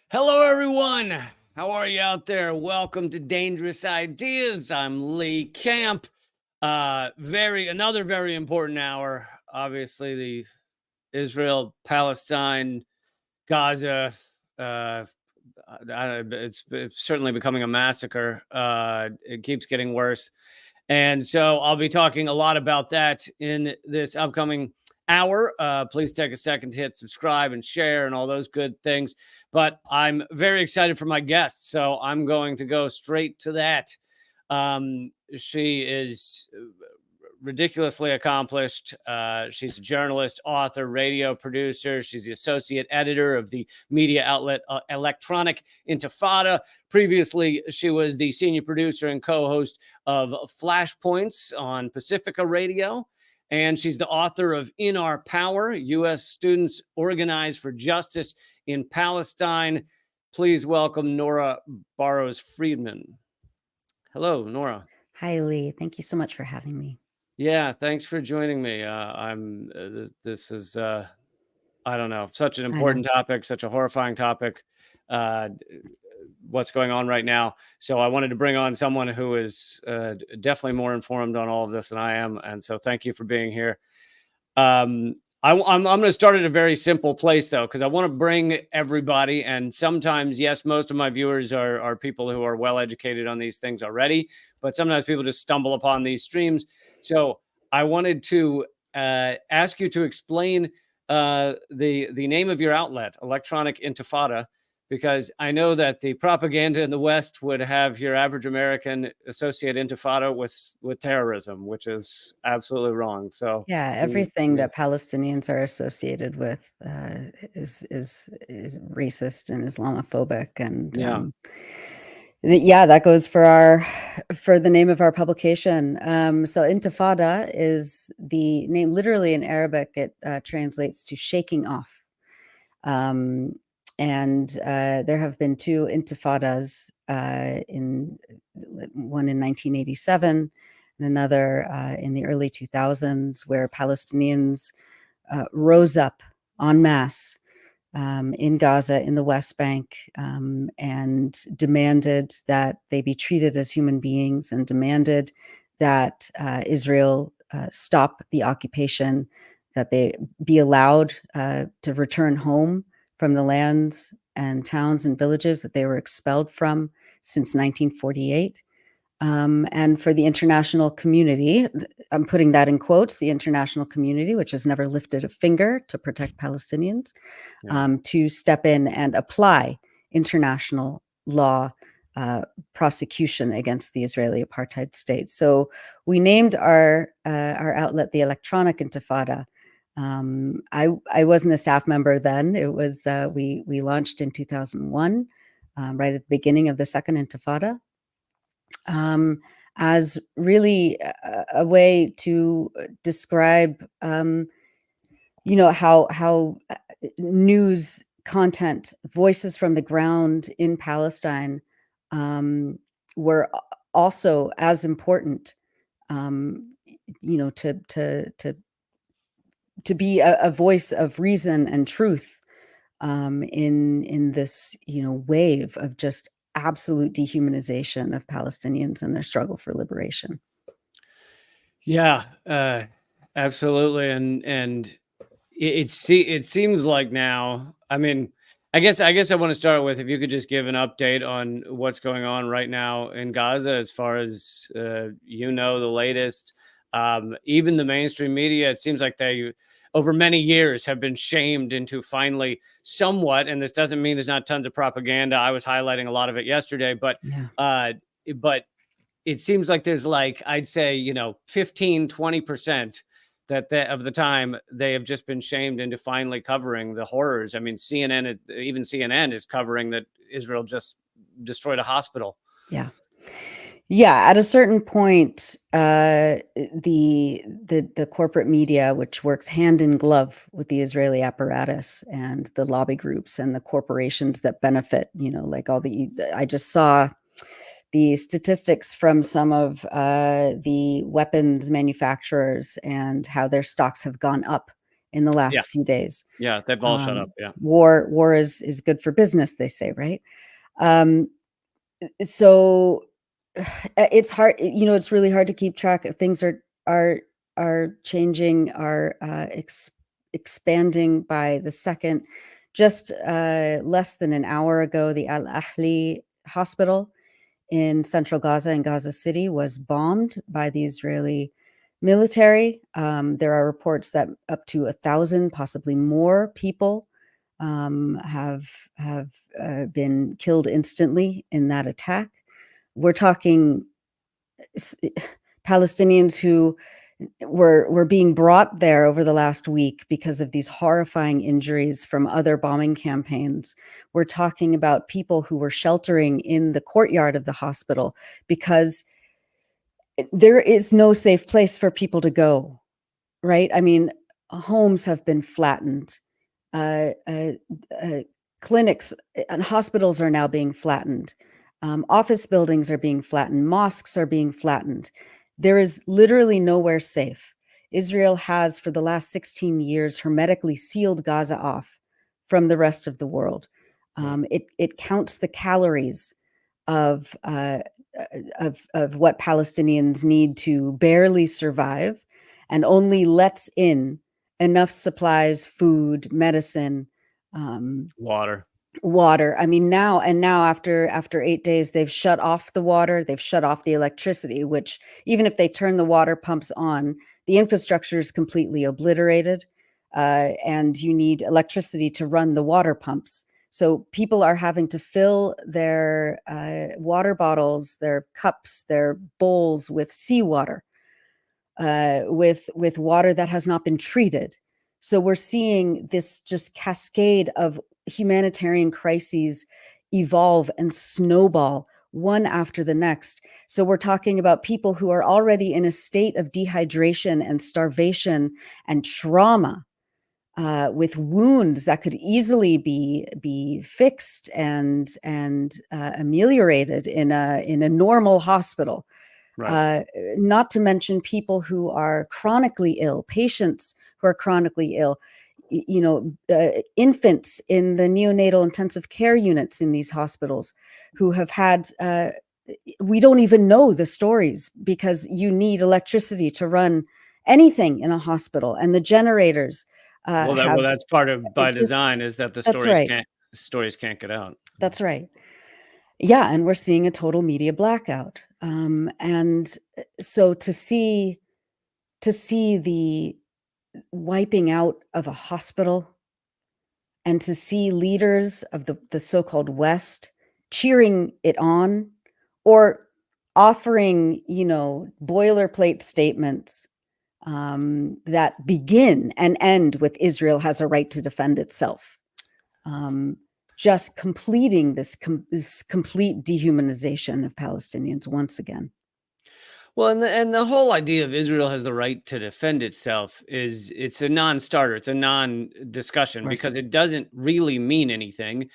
Hello, everyone. How are you out there? Welcome to Dangerous Ideas. I'm leecamp. Another very important hour. Obviously, the Israel, Palestine, Gaza. Uh, it's certainly becoming a massacre. It keeps getting worse, and so I'll be talking a lot about that in this upcoming hour. Please take a second to hit subscribe and share and all those good things. But I'm very excited for my guest, so I'm going to go straight to that. She is ridiculously accomplished. She's a journalist, author, radio producer. She's the associate editor of the media outlet Electronic Intifada. Previously, she was the senior producer and co-host of Flashpoints on Pacifica Radio. And she's the author of In Our Power, U.S. Students Organized for Justice in Palestine. Please welcome Nora Burrows-Friedman. Hello, Nora. Hi, Lee. Thank you so much for having me. Yeah, thanks for joining me. This is I don't know, such an important topic, such a horrifying topic. What's going on right now? So I wanted to bring on someone who is definitely more informed on all of this than I am, and so thank you for being here. I'm going to start at a very simple place, though, because I want to bring everybody. And sometimes, yes, most of my viewers are people who are well educated on these things already, but sometimes people just stumble upon these streams. So I wanted to ask you to explain the name of your outlet, Electronic Intifada, because I know that the propaganda in the West would have your average American associate Intifada with terrorism, which is absolutely wrong. So yeah, everything that Palestinians are associated with is racist and Islamophobic, and that goes for the name of our publication. So Intifada is the name. Literally in Arabic, it translates to shaking off. And there have been two intifadas, one in 1987 and another in the early 2000s, where Palestinians rose up en masse in Gaza, in the West Bank, and demanded that they be treated as human beings, and demanded that Israel stop the occupation, that they be allowed to return home from the lands and towns and villages that they were expelled from since 1948. And for the international community, I'm putting that in quotes, the international community, which has never lifted a finger to protect Palestinians, to step in and apply international law prosecution against the Israeli apartheid state. So we named our outlet the Electronic Intifada. I wasn't a staff member then. It was we launched in 2001, right at the beginning of the second Intifada, as really a way to describe, how news content, voices from the ground in Palestine, were also as important, to be a voice of reason and truth in this wave of just absolute dehumanization of Palestinians and their struggle for liberation. Yeah, absolutely, and it seems like now. I mean, I guess I want to start with, if you could just give an update on what's going on right now in Gaza, as far as the latest. Even the mainstream media, it seems like they, over many years, have been shamed into finally somewhat, and this doesn't mean there's not tons of propaganda. I was highlighting a lot of it yesterday, but it seems like there's, like, I'd say, 15, 20% of the time they have just been shamed into finally covering the horrors. I mean, even CNN is covering that Israel just destroyed a hospital. Yeah. Yeah, at a certain point, the corporate media, which works hand in glove with the Israeli apparatus and the lobby groups and the corporations that benefit, like I just saw the statistics from some of the weapons manufacturers and how their stocks have gone up in the Yeah. last few days. Yeah. They've all shut up. Yeah. War is good for business, they say, right? Um, so it's hard, it's really hard to keep track of things are changing, are expanding by the second. Just less than an hour ago, the Al Ahli hospital in central Gaza, in Gaza City, was bombed by the Israeli military. There are reports that up to 1,000, possibly more people have been killed instantly in that attack. We're talking Palestinians who were being brought there over the last week because of these horrifying injuries from other bombing campaigns. We're talking about people who were sheltering in the courtyard of the hospital because there is no safe place for people to go, right? I mean, homes have been flattened. Uh, uh, uh, Clinics and hospitals are now being flattened. Office buildings are being flattened. Mosques are being flattened. There is literally nowhere safe. Israel has, for the last 16 years, hermetically sealed Gaza off from the rest of the world. Right. It counts the calories of what Palestinians need to barely survive, and only lets in enough supplies, food, medicine, Water. water. I mean, now after 8 days, they've shut off the water, they've shut off the electricity, which even if they turn the water pumps on, the infrastructure is completely obliterated, and you need electricity to run the water pumps. So people are having to fill their water bottles, their cups, their bowls with seawater, with water that has not been treated. So we're seeing this just cascade of humanitarian crises evolve and snowball one after the next. So we're talking about people who are already in a state of dehydration and starvation and trauma, with wounds that could easily be fixed and ameliorated in a normal hospital. Right. Not to mention people who are chronically ill, patients who are chronically ill, infants in the neonatal intensive care units in these hospitals who have had, we don't even know the stories because you need electricity to run anything in a hospital, and the generators Well, have that's part of by just, design is that the that's right. stories can't get out. That's right. Yeah, and we're seeing a total media blackout. And so to see the wiping out of a hospital, and to see leaders of the so-called West cheering it on, or offering, boilerplate statements that begin and end with Israel has a right to defend itself. Um, just completing this complete dehumanization of Palestinians once again. Well, and the whole idea of Israel has the right to defend itself it's a non-starter. It's a Of non-discussion course. because it doesn't really mean anything.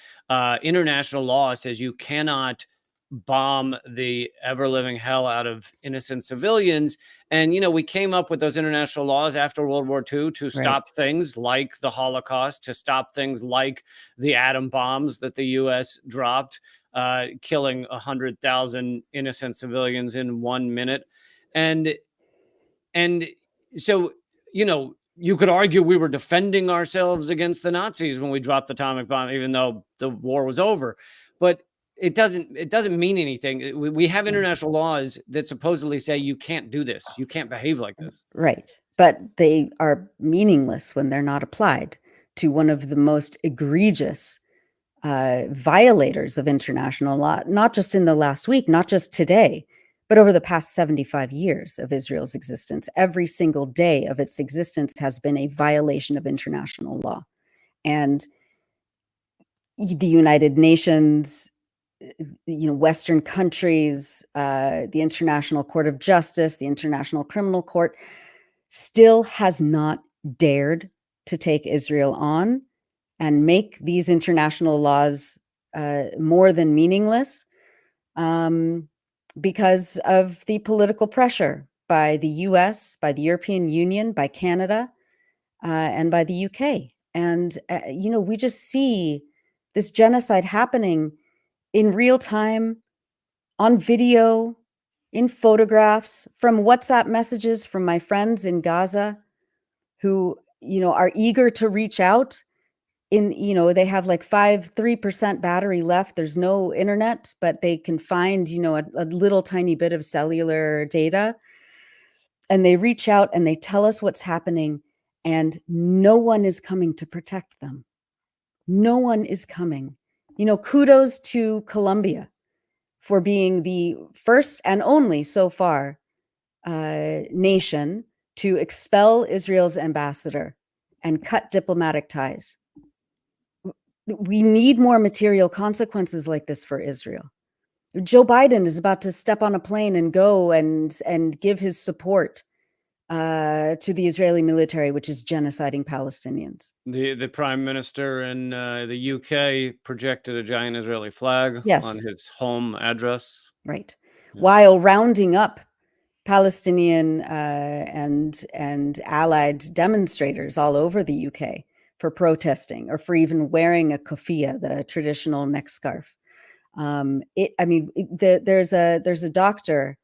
International law says you cannot bomb the ever living hell out of innocent civilians. And we came up with those international laws after World War II to Right. stop things like the Holocaust, to stop things like the atom bombs that the U.S. dropped, killing 100,000 innocent civilians in 1 minute. And and so, you could argue we were defending ourselves against the Nazis when we dropped the atomic bomb, even though the war was over. But it doesn't mean anything. We have Yeah. international laws that supposedly say you can't do this. You can't behave like this. Right. But they are meaningless when they're not applied to one of the most egregious violators of international law, not just in the last week, not just today, but over the past 75 years of Israel's existence. Every single day of its existence has been a violation of international law. And the United Nations, Western countries, the International Court of Justice, the International Criminal Court, still has not dared to take Israel on and make these international laws more than meaningless, because of the political pressure by the US, by the European Union, by Canada, and by the UK. And, we just see this genocide happening in real time, on video, in photographs, from WhatsApp messages from my friends in Gaza who, are eager to reach out. They have like 3% battery left. There's no internet, but they can find, a little tiny bit of cellular data. And they reach out and they tell us what's happening, and no one is coming to protect them. No one is coming. Kudos to Colombia for being the first and only so far nation to expel Israel's ambassador and cut diplomatic ties. We need more material consequences like this for Israel. Joe Biden is about to step on a plane and go and give his support to the Israeli military, which is genociding Palestinians. The prime minister in the UK projected a giant Israeli flag on Yes. his home address. Right. Yeah. While rounding up Palestinian and allied demonstrators all over the UK for protesting, or for even wearing a kufiyah, the traditional neck scarf. There's a doctor,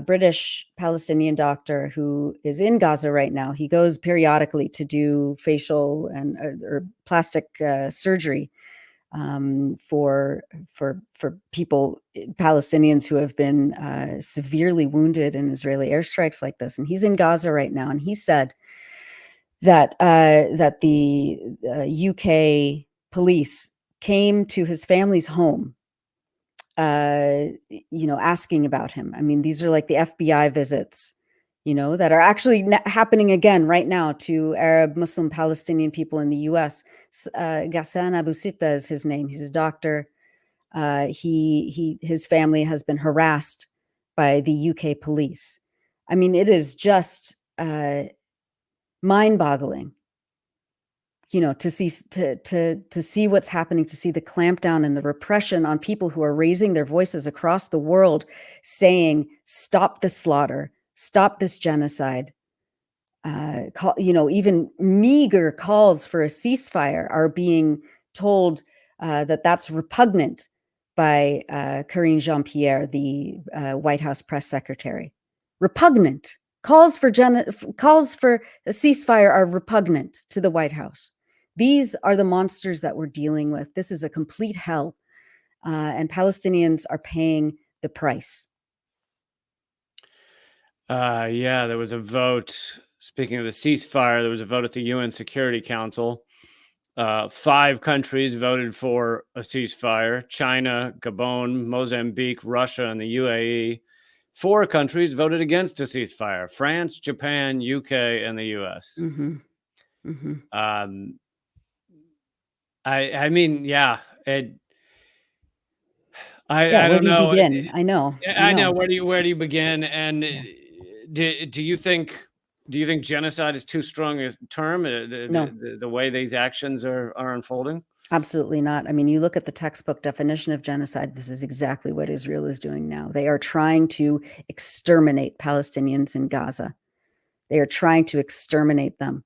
British Palestinian doctor, who is in Gaza right now. He goes periodically to do facial and or plastic surgery for people, Palestinians who have been severely wounded in Israeli airstrikes like this. And he's in Gaza right now, and he said that the UK police came to his family's home, asking about him. I mean, these are like the FBI visits, that are actually happening again right now to Arab Muslim Palestinian people in the US. Ghassan Abu Sitta is his name. He's a doctor. His family has been harassed by the UK police. I mean, it is just mind-boggling, to see what's happening, to see the clampdown and the repression on people who are raising their voices across the world, saying, "Stop this slaughter, stop this genocide." Even meager calls for a ceasefire are being told that that's repugnant by Karine Jean-Pierre, the White House press secretary. Repugnant. Calls for a ceasefire are repugnant to the White House. These are the monsters that we're dealing with. This is a complete hell, and Palestinians are paying the price. Yeah, there was a vote. Speaking of the ceasefire, there was a vote at the UN Security Council. 5 countries voted for a ceasefire: China, Gabon, Mozambique, Russia, and the UAE. 4 countries voted against a ceasefire: France, Japan, UK, and the US. Mm-hmm. Mm-hmm. I mean, yeah. I Where don't do you know. begin? I know. I know. Where do you begin? And do you think genocide is too strong a term? No. The way these actions are unfolding? Absolutely not. I mean, you look at the textbook definition of genocide, this is exactly what Israel is doing now. They are trying to exterminate Palestinians in Gaza. They are trying to exterminate them.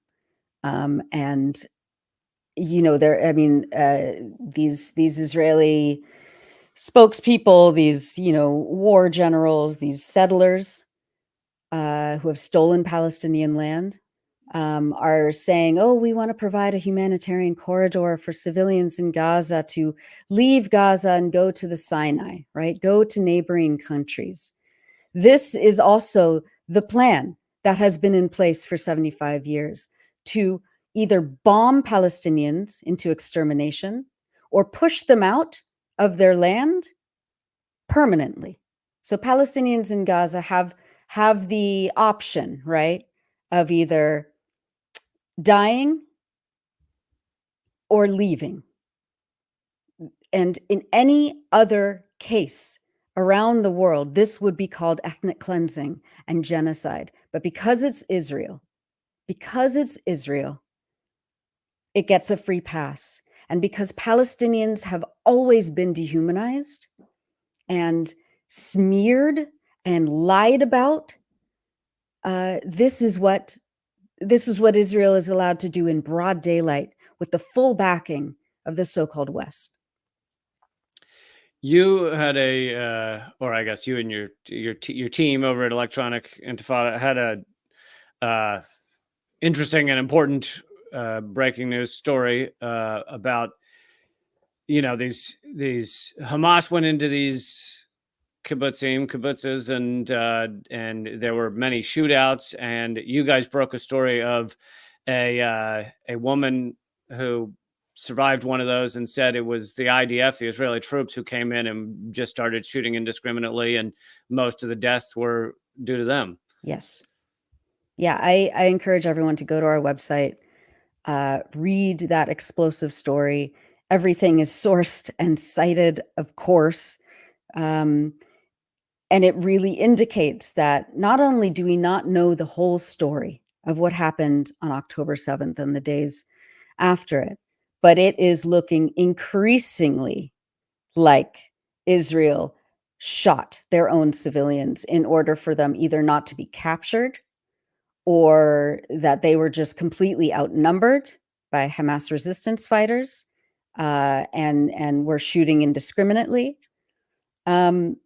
These Israeli spokespeople, these, war generals, these settlers who have stolen Palestinian land, are saying, "Oh, we want to provide a humanitarian corridor for civilians in Gaza to leave Gaza and go to the Sinai, right? Go to neighboring countries." This is also the plan that has been in place for 75 years, to either bomb Palestinians into extermination or push them out of their land permanently. So Palestinians in Gaza have the option, right, of either dying or leaving. And in any other case around the world, this would be called ethnic cleansing and genocide. But because it's Israel, it gets a free pass. And because Palestinians have always been dehumanized and smeared and lied about, this is what This is what Israel is allowed to do in broad daylight with the full backing of the so-called West. You had or I guess you and your team over at Electronic Intifada had a interesting and important breaking news story about these Hamas went into these kibbutzes, and there were many shootouts, and you guys broke a story of a woman who survived one of those and said it was the IDF, the Israeli troops, who came in and just started shooting indiscriminately, and most of the deaths were due to them. Yes. Yeah, I encourage everyone to go to our website, read that explosive story. Everything is sourced and cited, of course. And it really indicates that not only do we not know the whole story of what happened on October 7th and the days after it, but it is looking increasingly like Israel shot their own civilians in order for them either not to be captured or that they were just completely outnumbered by Hamas resistance fighters, and were shooting indiscriminately. And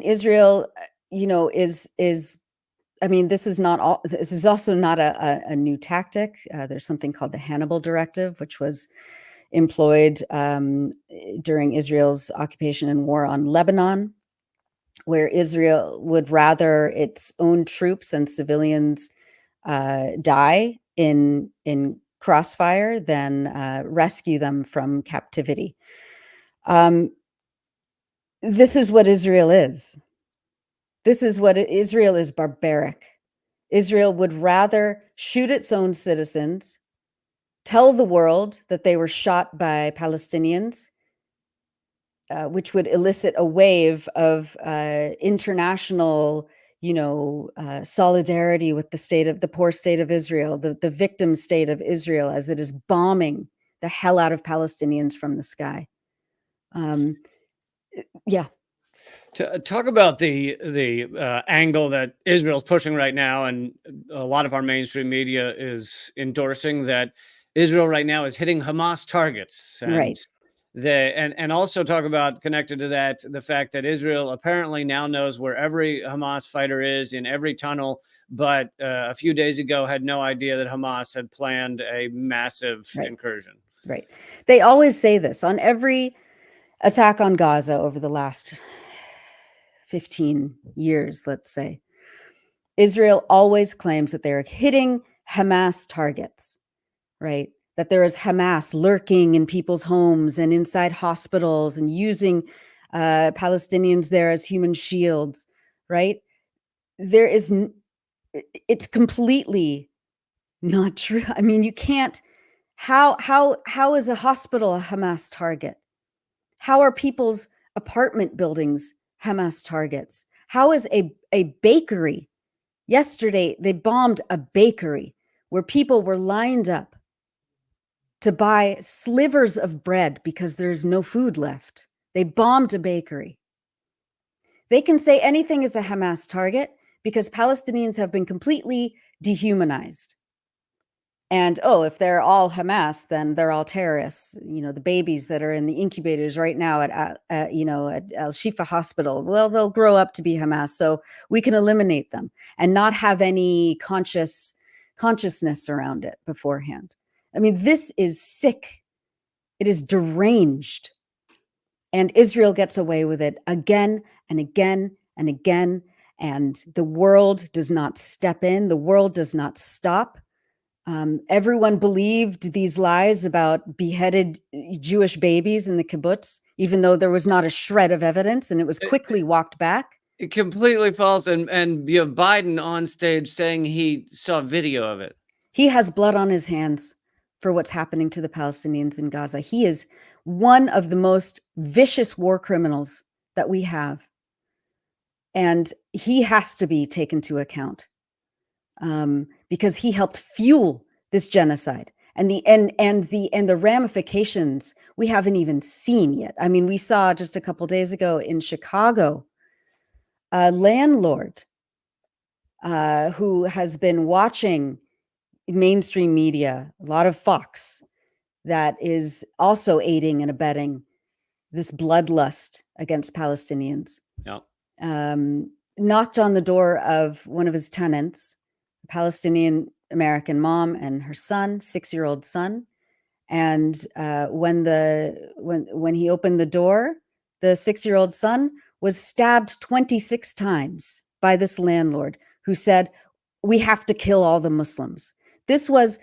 Israel, is I mean, this is also not a new tactic. There's something called the Hannibal Directive, which was employed during Israel's occupation and war on Lebanon, where Israel would rather its own troops and civilians die in crossfire than rescue them from captivity. This is what Israel is. Israel is barbaric. Israel would rather shoot its own citizens, tell the world that they were shot by Palestinians, which would elicit a wave of international, solidarity with the poor state of Israel, the victim state of Israel, as it is bombing the hell out of Palestinians from the sky. Yeah. To talk about the angle that Israel's pushing right now, and a lot of our mainstream media is endorsing that Israel right now is hitting Hamas targets, and Right. and also talk about, connected to that, the fact that Israel apparently now knows where every Hamas fighter is in every tunnel, but a few days ago had no idea that Hamas had planned a massive incursion. Right. They always say this on every attack on Gaza over the last 15 years, let's say. Israel always claims that they're hitting Hamas targets, right? That there is Hamas lurking in people's homes and inside hospitals and using Palestinians there as human shields, right? It's completely not true. I mean, you can't. How is a hospital a Hamas target? How are people's apartment buildings Hamas targets? How is a bakery? Yesterday, they bombed a bakery where people were lined up to buy slivers of bread because there's no food left. They bombed a bakery. They can say anything is a Hamas target because Palestinians have been completely dehumanized. And, if they're all Hamas, then they're all terrorists. The babies that are in the incubators right now at Al-Shifa Hospital, well, they'll grow up to be Hamas. So we can eliminate them and not have any consciousness around it beforehand. I mean, this is sick. It is deranged. And Israel gets away with it again and again and again. And the world does not step in. The world does not stop. Everyone believed these lies about beheaded Jewish babies in the kibbutz, even though there was not a shred of evidence, and it was quickly walked back. Completely false. And you have Biden on stage saying he saw video of it. He has blood on his hands for what's happening to the Palestinians in Gaza. He is one of the most vicious war criminals that we have. And he has to be taken to account. Because he helped fuel this genocide, and the ramifications we haven't even seen yet. I mean, we saw just a couple days ago in Chicago, a landlord who has been watching mainstream media, a lot of Fox, that is also aiding and abetting this bloodlust against Palestinians. Yeah. Knocked on the door of one of his tenants, a Palestinian American mom and her son, 6-year-old son. And when he opened the door, the 6-year-old son was stabbed 26 times by this landlord who said, "We have to kill all the Muslims." This was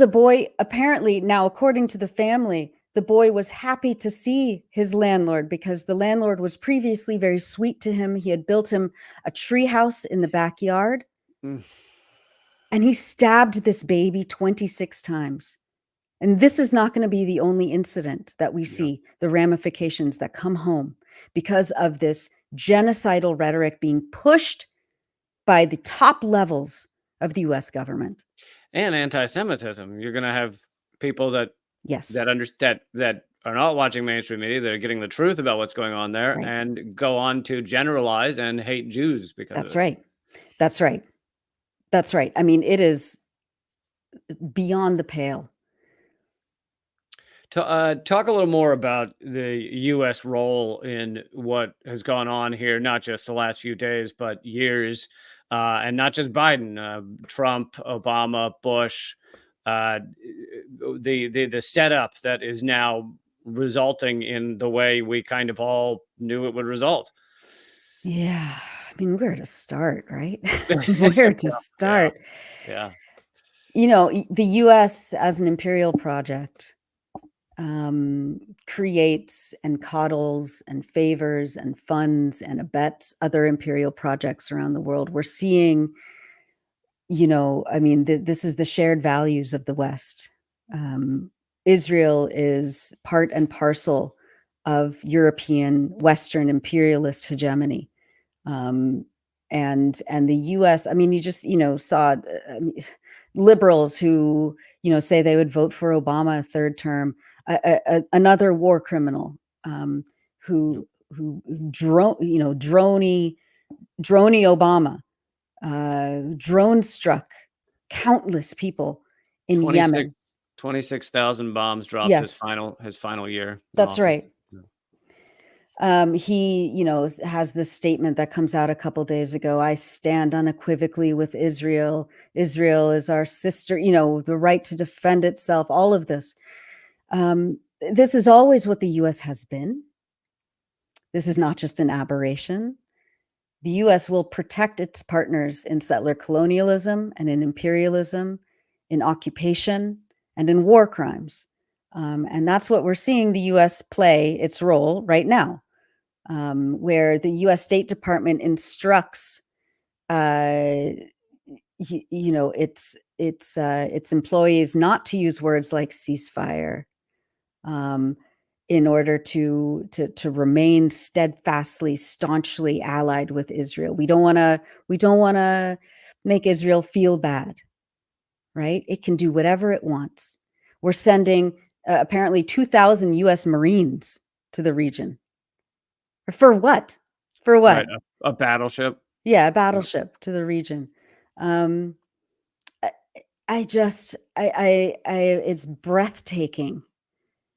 a boy, apparently. Now, according to the family, the boy was happy to see his landlord because the landlord was previously very sweet to him. He had built him a tree house in the backyard. Mm. And he stabbed this baby 26 times. And this is not going to be the only incident that we see, the ramifications that come home because of this genocidal rhetoric being pushed by the top levels of the US government. And anti-Semitism. You're going to have people that Yes. that are not watching mainstream media, that are getting the truth about what's going on there, Right. and go on to generalize and hate Jews because That's of it. right. That's right. That's right. I mean, it is beyond the pale. Talk a little more about the U.S. role in what has gone on here, not just the last few days, but years, and not just Biden, Trump, Obama, Bush, the setup that is now resulting in the way we kind of all knew it would result. Yeah. I mean, where to start, right? Where to start? Yeah. You know, the US as an imperial project creates and coddles and favors and funds and abets other imperial projects around the world. We're seeing, I mean, this is the shared values of the West. Israel is part and parcel of European Western imperialist hegemony. And the US, I mean, you just, saw liberals who, say they would vote for Obama a third term, another war criminal, who droney Obama, drone struck countless people in 26 Yemen. 26,000 bombs dropped his Yes, final year in that's office. right. Yeah. He, has this statement that comes out a couple days ago. "I stand unequivocally with Israel. Israel is our sister, the right to defend itself," all of this. This is always what the US has been. This is not just an aberration. The US will protect its partners in settler colonialism and in imperialism, in occupation, and in war crimes. And that's what we're seeing the US play its role right now, where the US State Department instructs its employees not to use words like ceasefire, in order to remain steadfastly, staunchly allied with Israel. We don't want to make Israel feel bad, right? It can do whatever it wants. We're sending apparently 2,000 US Marines to the region. For what? For what? Right, a battleship. Yeah, a battleship to the region. It's breathtaking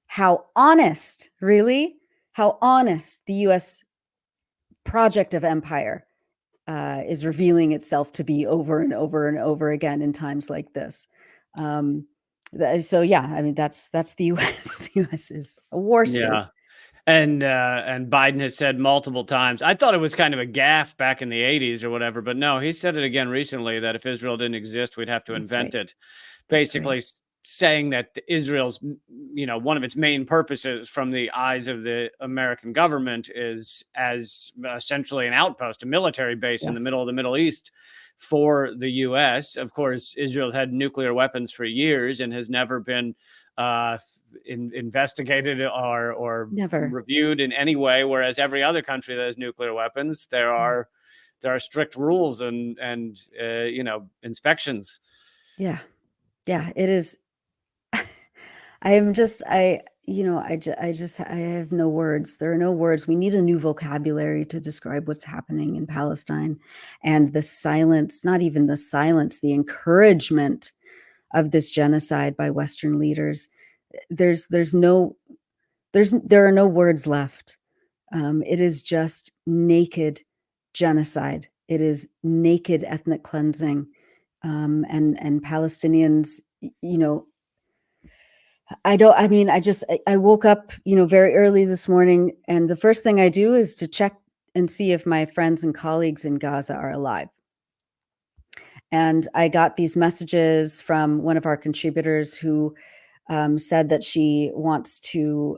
how honest, really, how honest the US project of empire is revealing itself to be over and over and over again in times like this. So yeah, I mean, that's the US. The US is a war state. Yeah. And Biden has said multiple times, I thought it was kind of a gaffe back in the 80s or whatever, but no, he said it again recently, that if Israel didn't exist, we'd have to That's invent right. it. Basically saying that Israel's, one of its main purposes from the eyes of the American government is as essentially an outpost, a military base in the Yes. middle of the Middle East for the US. Of course, Israel's had nuclear weapons for years and has never been investigated or Never. reviewed in any way, whereas every other country that has nuclear weapons, there are strict rules and inspections. Yeah. It is. I am just, I have no words. There are no words. We need a new vocabulary to describe what's happening in Palestine, and the silence, not even the silence, the encouragement of this genocide by Western leaders. There are no words left. It is just naked genocide. It is naked ethnic cleansing, and Palestinians, I woke up, very early this morning, and the first thing I do is to check and see if my friends and colleagues in Gaza are alive. And I got these messages from one of our contributors who said that she wants to,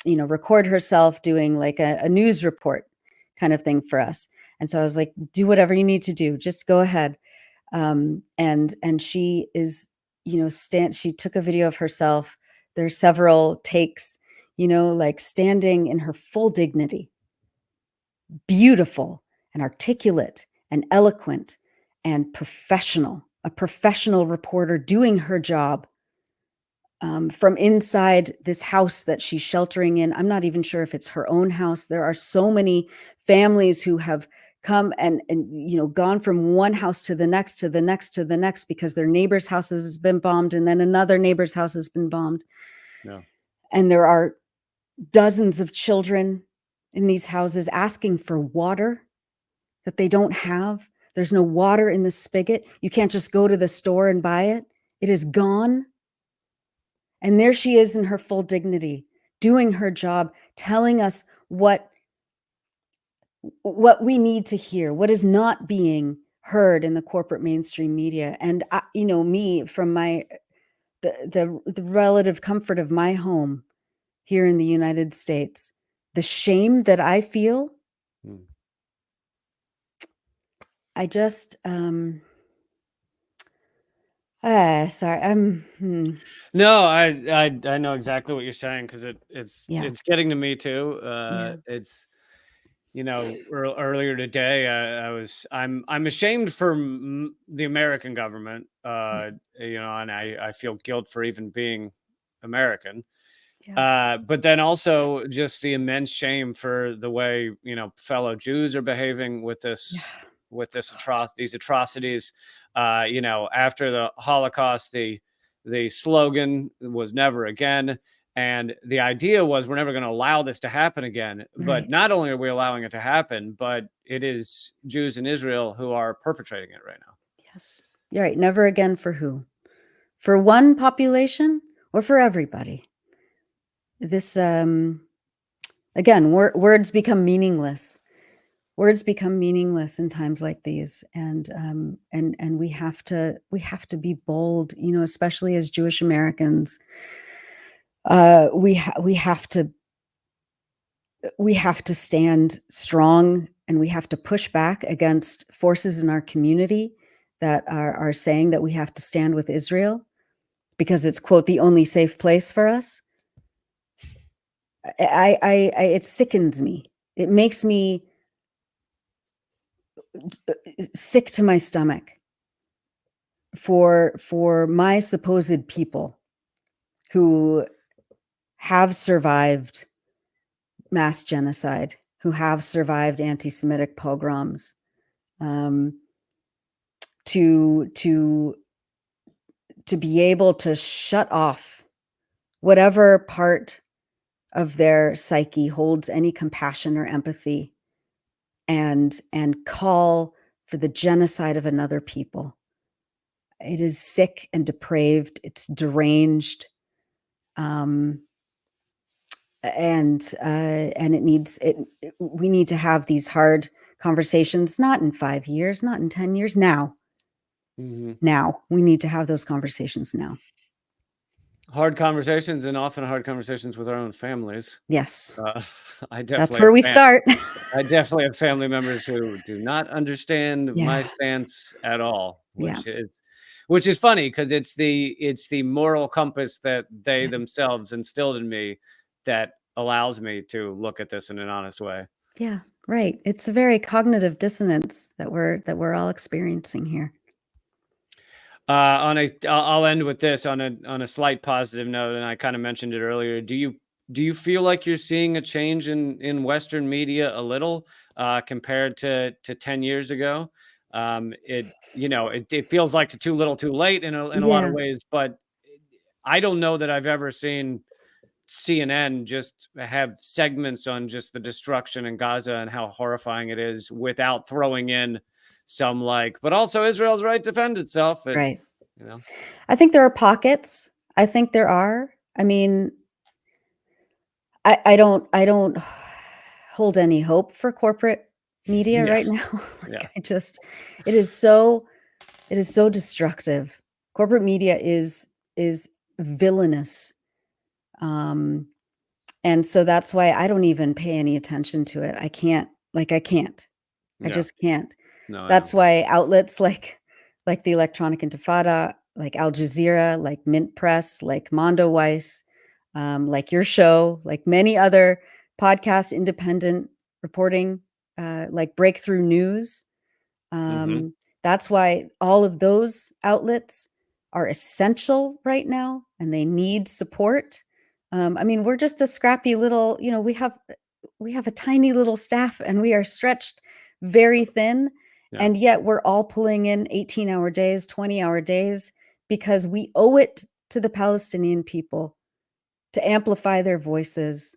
record herself doing like a news report kind of thing for us. And so I was like, do whatever you need to do, just go ahead. And she is, she took a video of herself. There's several takes, like standing in her full dignity, beautiful and articulate and eloquent and professional, a professional reporter doing her job, from inside this house that she's sheltering in. I'm not even sure if it's her own house. There are so many families who have come and gone from one house to the next, to the next, to the next, because their neighbor's house has been bombed, and then another neighbor's house has been bombed. Yeah. And there are dozens of children in these houses asking for water that they don't have. There's no water in the spigot. You can't just go to the store and buy it. It is gone. And there she is in her full dignity, doing her job, telling us what we need to hear, what is not being heard in the corporate mainstream media. And me, from the relative comfort of my home here in the United States, the shame that I feel, I just sorry, No, I know exactly what you're saying, because it's Yeah. it's getting to me too. Yeah. It's earlier today, I'm ashamed for the American government, and I feel guilt for even being American. Yeah. But then also just the immense shame for the way, fellow Jews are behaving with these atrocities. After the Holocaust, the slogan was "Never again." And the idea was, we're never going to allow this to happen again. But Right. not only are we allowing it to happen, but it is Jews in Israel who are perpetrating it right now. Yes. You're right. Never again for who? For one population or for everybody? This, again, words become meaningless. Words become meaningless in times like these, and we have to be bold, especially as Jewish Americans. We have to stand strong, and we have to push back against forces in our community that are saying that we have to stand with Israel because it's, quote, the only safe place for us. It sickens me. It makes me sick to my stomach for my supposed people who have survived mass genocide, who have survived anti-Semitic pogroms, to be able to shut off whatever part of their psyche holds any compassion or empathy, and call for the genocide of another people. It is sick and depraved. It's deranged. And it needs it. We need to have these hard conversations, not in 5 years, not in 10 years. Now, now we need to have those conversations now. Hard conversations, and often hard conversations with our own families. Yes, I that's definitely where we start. I definitely have family members who do not understand my Yeah, stance at all, yeah, which is funny, because it's the moral compass that they yeah, themselves instilled in me that allows me to look at this in an honest way. yeah. Right. It's a very cognitive dissonance that we're all experiencing here. I'll end with this on a slight positive note, and I kind of mentioned it earlier. Do you feel like you're seeing a change in Western media a little compared to 10 years ago? It feels like too little, too late in a lot of Yeah, ways, but I don't know that I've ever seen CNN just have segments on just the destruction in Gaza and how horrifying it is without throwing in some like, but also Israel's right to defend itself. right. You know, I think there are pockets. I think there are. I mean, I don't hold any hope for corporate media yeah, right now. yeah, Like it is so it is so destructive. Corporate media is villainous. Um, and so that's why I don't even pay any attention to it. I can't. I yeah. just can't. No, I know. That's why outlets like the Electronic Intifada, like Al Jazeera, like Mint Press, like Mondo Weiss, like your show, like many other podcasts, independent reporting, like Breakthrough News. Hmm. Um, that's why all of those outlets are essential right now, and they need support. I mean, we're just a scrappy little, we have a tiny little staff, and we are stretched very thin, Yeah, and yet we're all pulling in 18-hour days, 20-hour days, because we owe it to the Palestinian people to amplify their voices,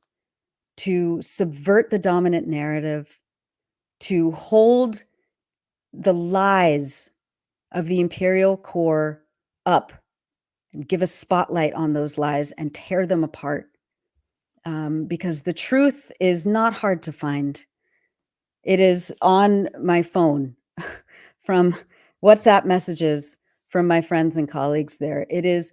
to subvert the dominant narrative, to hold the lies of the imperial core up and give a spotlight on those lies and tear them apart. Because the truth is not hard to find. It is on my phone from WhatsApp messages from my friends and colleagues there. It is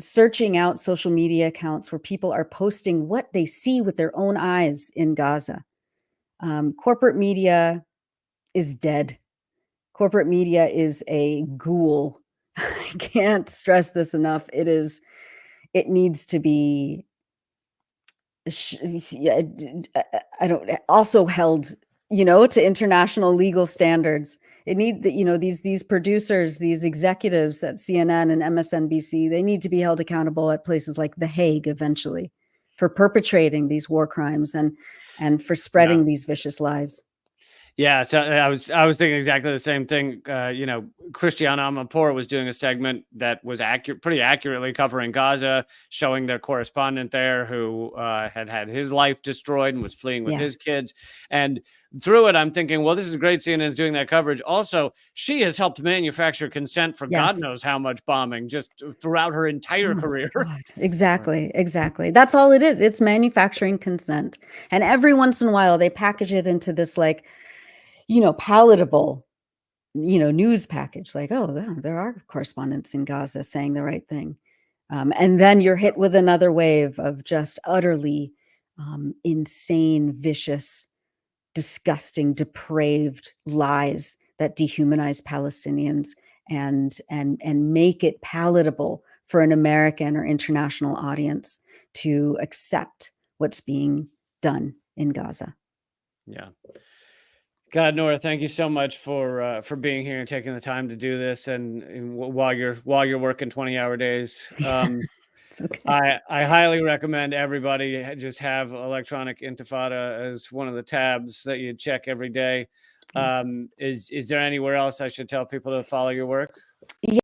searching out social media accounts where people are posting what they see with their own eyes in Gaza. Corporate media is dead. Corporate media is a ghoul. I can't stress this enough. It needs to be yeah, I don't also held, to international legal standards. It need that, these producers, these executives at CNN and MSNBC, they need to be held accountable at places like The Hague eventually for perpetrating these war crimes and for yeah. spreading these vicious lies. Yeah, so I was thinking exactly the same thing. Christiana Amanpour was doing a segment that was pretty accurately covering Gaza, showing their correspondent there who had had his life destroyed and was fleeing with Yeah. his kids. And through it, I'm thinking, well, this is great. CNN's doing that coverage. Also, she has helped manufacture consent for God Yes. knows how much bombing just throughout her entire Oh my career. God. Exactly. Exactly. That's all it is. It's manufacturing consent. And every once in a while they package it into this like, palatable, news package. Like, oh, there are correspondents in Gaza saying the right thing. And then you're hit with another wave of just utterly insane, vicious, disgusting, depraved lies that dehumanize Palestinians and make it palatable for an American or international audience to accept what's being done in Gaza. Yeah. God, Nora, thank you so much for being here and taking the time to do this, and while you're working 20-hour days. It's okay. I highly recommend everybody just have Electronic Intifada as one of the tabs that you check every day. Yes. Is there anywhere else I should tell people to follow your work?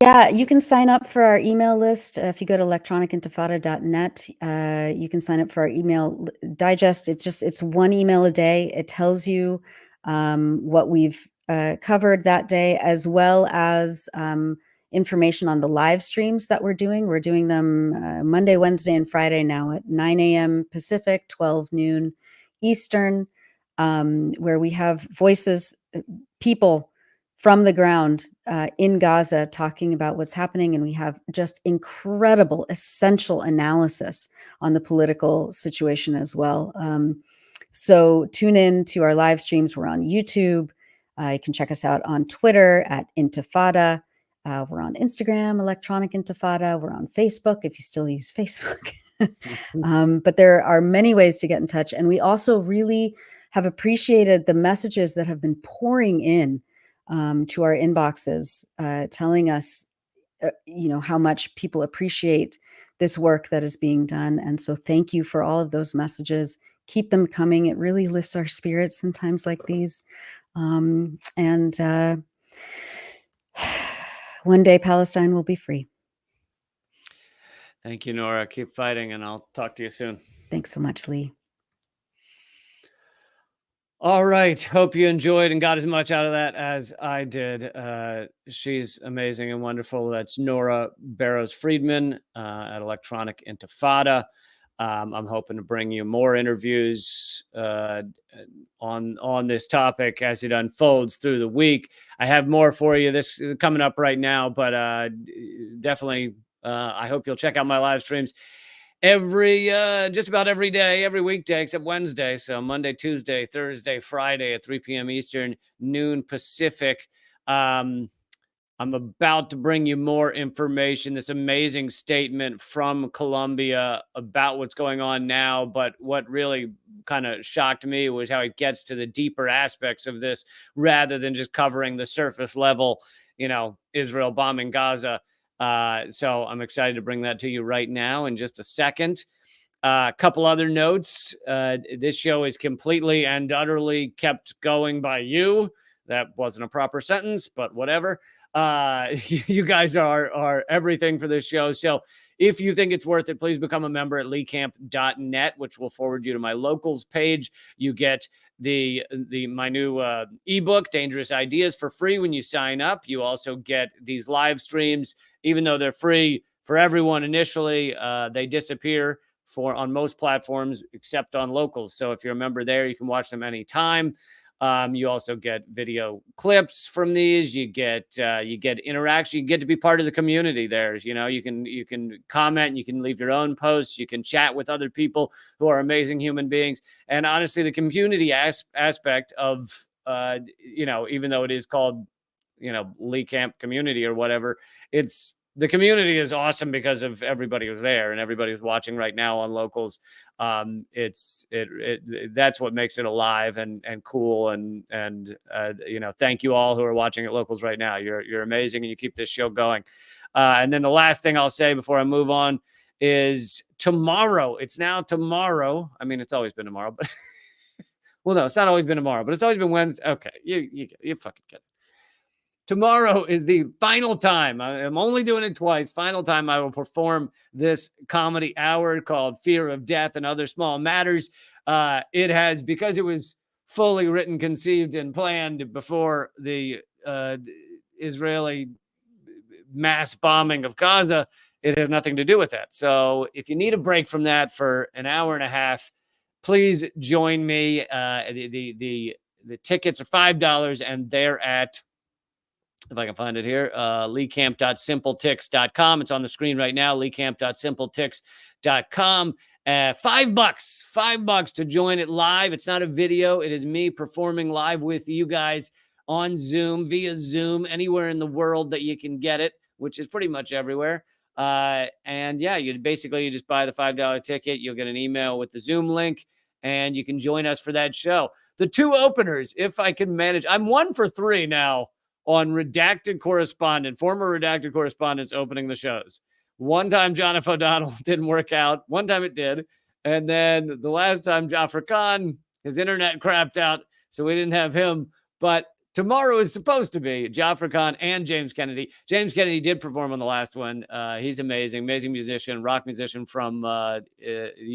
Yeah, you can sign up for our email list. If you go to electronicintifada.net, you can sign up for our email digest. It's one email a day. It tells you what we've covered that day, as well as information on the live streams that we're doing. We're doing them Monday, Wednesday, and Friday now at 9 a.m. Pacific, 12 noon Eastern, where we have voices, people from the ground in Gaza talking about what's happening. And we have just incredible, essential analysis on the political situation as well. So tune in to our live streams. We're on YouTube. You can check us out on Twitter at Intifada. We're on Instagram, Electronic Intifada. We're on Facebook if you still use Facebook. But there are many ways to get in touch. And we also really have appreciated the messages that have been pouring in to our inboxes, telling us how much people appreciate this work that is being done. And so thank you for all of those messages. Keep them coming. It really lifts our spirits in times like these. And one day Palestine will be free. Thank you, Nora. Keep fighting, and I'll talk to you soon. Thanks so much, Lee. All right. Hope you enjoyed and got as much out of that as I did. She's amazing and wonderful. That's Nora Barrows Friedman at Electronic Intifada. I'm hoping to bring you more interviews on this topic as it unfolds through the week. I have more for you this coming up right now, but definitely I hope you'll check out my live streams just about every day, every weekday except Wednesday. So Monday, Tuesday, Thursday, Friday at 3 p.m. Eastern, noon Pacific. I'm about to bring you more information, this amazing statement from Colombia about what's going on now. But what really kind of shocked me was how it gets to the deeper aspects of this rather than just covering the surface level, Israel bombing Gaza. So I'm excited to bring that to you right now in just a second. A couple other notes. This show is completely and utterly kept going by you. That wasn't a proper sentence, but whatever. You guys are everything for this show. So if you think it's worth it, please become a member at leecamp.net, which will forward you to my locals page. You get my new ebook, Dangerous Ideas, for free when you sign up. You also get these live streams, even though they're free for everyone initially. They disappear on most platforms except on locals. So if you're a member there, you can watch them anytime. You also get video clips from these. You get interaction. You get to be part of the community there. You can comment. You can leave your own posts. You can chat with other people who are amazing human beings. And honestly, the community aspect of even though it is called Lee Camp community or whatever, the community is awesome because of everybody who's there and everybody who's watching right now on locals. That's what makes it alive and cool. And thank you all who are watching at locals right now. You're amazing and you keep this show going. And then the last thing I'll say before I move on is tomorrow. It's now tomorrow. I mean, it's always been tomorrow, but well, no, it's not always been tomorrow, but it's always been Wednesday. Okay. You fucking get it. Tomorrow is the final time. I'm only doing it twice. Final time I will perform this comedy hour called Fear of Death and Other Small Matters. Because it was fully written, conceived, and planned before the Israeli mass bombing of Gaza, it has nothing to do with that. So if you need a break from that for an hour and a half, please join me. The tickets are $5 and they're at, if I can find it here, leecamp.simpletix.com. It's on the screen right now, leecamp.simpletix.com. $5 to join it live. It's not a video. It is me performing live with you guys on Zoom, via Zoom, anywhere in the world that you can get it, which is pretty much everywhere. And yeah, you just buy the $5 ticket. You'll get an email with the Zoom link and you can join us for that show. The two openers, if I can manage, I'm 1 for 3 now on redacted correspondent, former redacted correspondents opening the shows. One time, John F. O'Donnell didn't work out. One time it did. And then the last time, Jafar Khan, his internet crapped out, so we didn't have him. But tomorrow is supposed to be Jafar Khan and James Kennedy. James Kennedy did perform on the last one. He's amazing musician, rock musician from the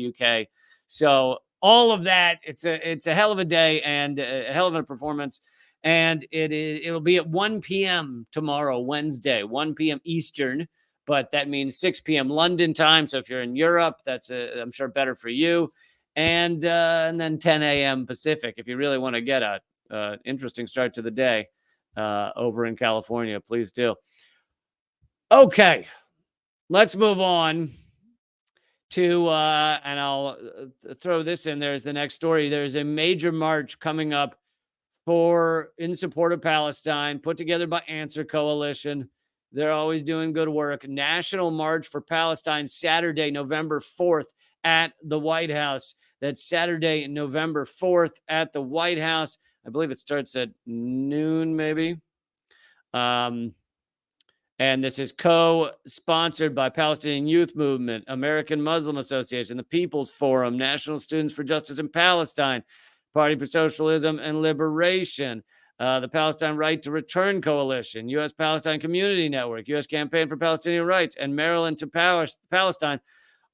UK. So all of that, it's a hell of a day and a hell of a performance. And it'll be at 1 p.m. tomorrow, Wednesday, 1 p.m. Eastern, but that means 6 p.m. London time. So if you're in Europe, that's I'm sure better for you. And then 10 a.m. Pacific. If you really want to get a interesting start to the day over in California, please do. Okay, let's move on to, and I'll throw this in there as the next story. There's a major march coming up in support of Palestine, put together by Answer Coalition. They're always doing good work. National March for Palestine, Saturday, November 4th at the White House. That's Saturday, November 4th at the White House. I believe it starts at noon, maybe. And this is co-sponsored by Palestinian Youth Movement, American Muslim Association, the People's Forum, National Students for Justice in Palestine, Party for Socialism and Liberation, the Palestine Right to Return Coalition, U.S. Palestine Community Network, U.S. Campaign for Palestinian Rights, and Maryland to Palestine.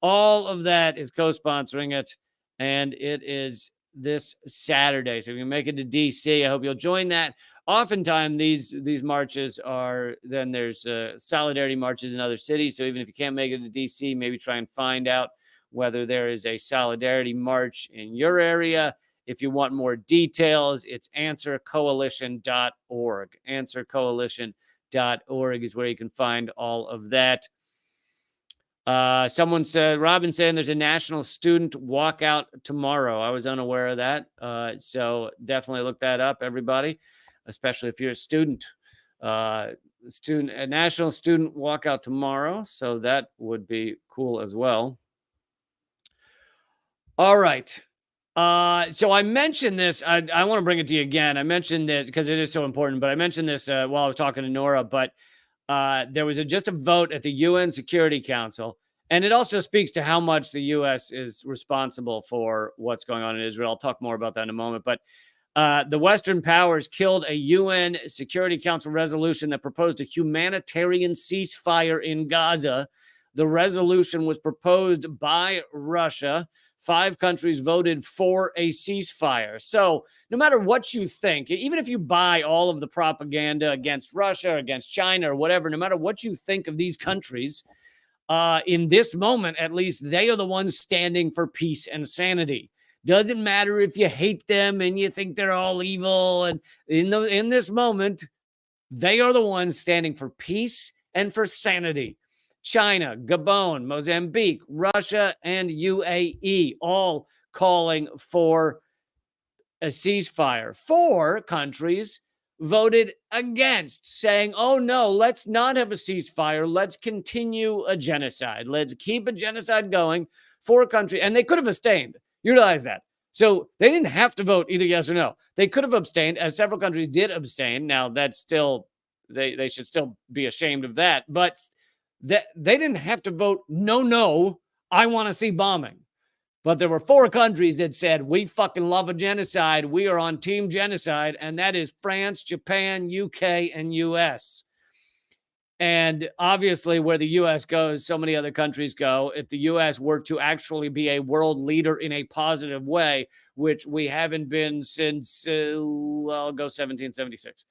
All of that is co-sponsoring it, and it is this Saturday. So if you can make it to D.C., I hope you'll join that. Oftentimes, these marches are, then there's solidarity marches in other cities. So even if you can't make it to D.C., maybe try and find out whether there is a solidarity march in your area. If you want more details, it's answercoalition.org. Answercoalition.org is where you can find all of that. Someone said, Robin saying there's a national student walkout tomorrow. I was unaware of that. So definitely look that up, everybody, especially if you're a student. A national student walkout tomorrow. So that would be cool as well. All right. So I mentioned this. I want to bring it to you again. I mentioned it because it is so important, but I mentioned this while I was talking to Nora, but there was just a vote at the UN Security Council, and it also speaks to how much the U.S. is responsible for what's going on in Israel. I'll talk more about that in a moment, but the Western powers killed a UN Security Council resolution that proposed a humanitarian ceasefire in Gaza. The resolution was proposed by Russia. 5 countries voted for a ceasefire. So no matter what you think, even if you buy all of the propaganda against Russia, against China, or whatever, no matter what you think of these countries, in this moment, at least, they are the ones standing for peace and sanity. Doesn't matter if you hate them and you think they're all evil. And in this moment, they are the ones standing for peace and for sanity. China, Gabon, Mozambique, Russia, and UAE, all calling for a ceasefire. 4 countries voted against, saying, oh no, let's not have a ceasefire. Let's continue a genocide. Let's keep a genocide going. 4 countries, and they could have abstained. You realize that. So they didn't have to vote either yes or no. They could have abstained, as several countries did abstain. Now, that's still, they should still be ashamed of that. But they didn't have to vote, no, I want to see bombing. But there were 4 countries that said, we fucking love a genocide. We are on team genocide. And that is France, Japan, UK, and US. And obviously, where the US goes, so many other countries go. If the US were to actually be a world leader in a positive way, which we haven't been since, I'll go 1776.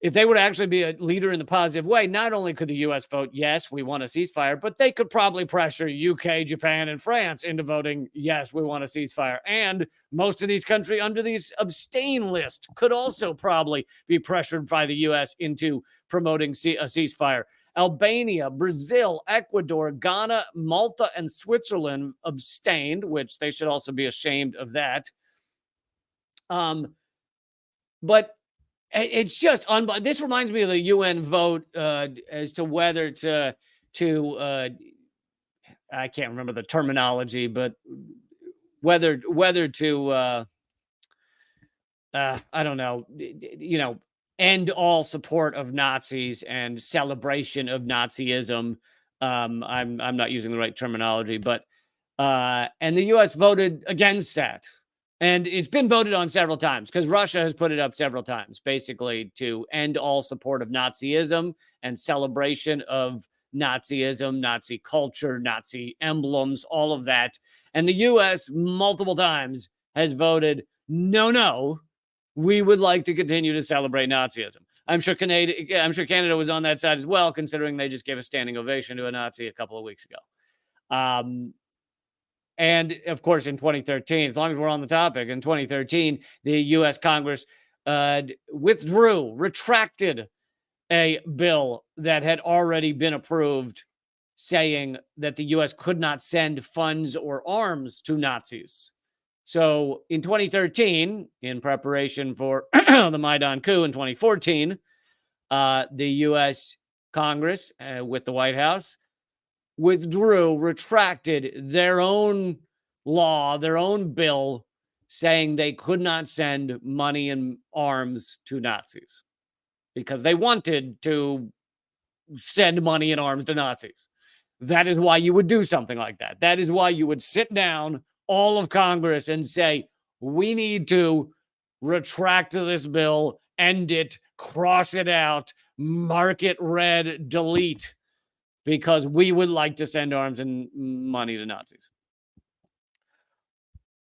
If they were to actually be a leader in the positive way, not only could the U.S. vote, yes, we want a ceasefire, but they could probably pressure UK, Japan, and France into voting, yes, we want a ceasefire. And most of these countries under these abstain list could also probably be pressured by the U.S. into promoting a ceasefire. Albania, Brazil, Ecuador, Ghana, Malta, and Switzerland abstained, which they should also be ashamed of that. But it's just this reminds me of the UN vote as to whether to I can't remember the terminology, but whether to I don't know, end all support of Nazis and celebration of Nazism. I'm not using the right terminology, but and the U.S. voted against that. And it's been voted on several times because Russia has put it up several times, basically to end all support of Nazism and celebration of Nazism, Nazi culture, Nazi emblems, all of that. And the U.S. multiple times has voted, no, we would like to continue to celebrate Nazism. I'm sure Canada was on that side as well, considering they just gave a standing ovation to a Nazi a couple of weeks ago. And of course, in 2013, as long as we're on the topic, in 2013, the U.S. Congress retracted a bill that had already been approved, saying that the U.S. could not send funds or arms to Nazis. So in 2013, in preparation for the Maidan coup in 2014, the U.S. Congress with the White House retracted their own law, their own bill, saying they could not send money and arms to Nazis. because they wanted to send money and arms to Nazis. That is why you would do something like that. That is why you would sit down, all of Congress, and say, we need to retract this bill, end it, cross it out, mark it red, delete, because we would like to send arms and money to Nazis.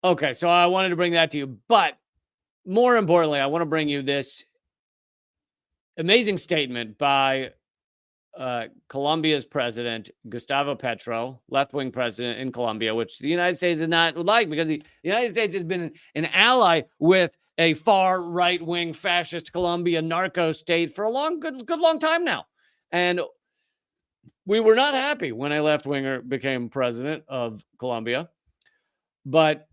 Okay, so I wanted to bring that to you. But more importantly, I want to bring you this amazing statement by Colombia's president, Gustavo Petro, left-wing president in Colombia, which the United States does not like, because the United States has been an ally with a far right-wing fascist Colombia narco state for a good long time now. And we were not happy when a left-winger became president of Colombia. But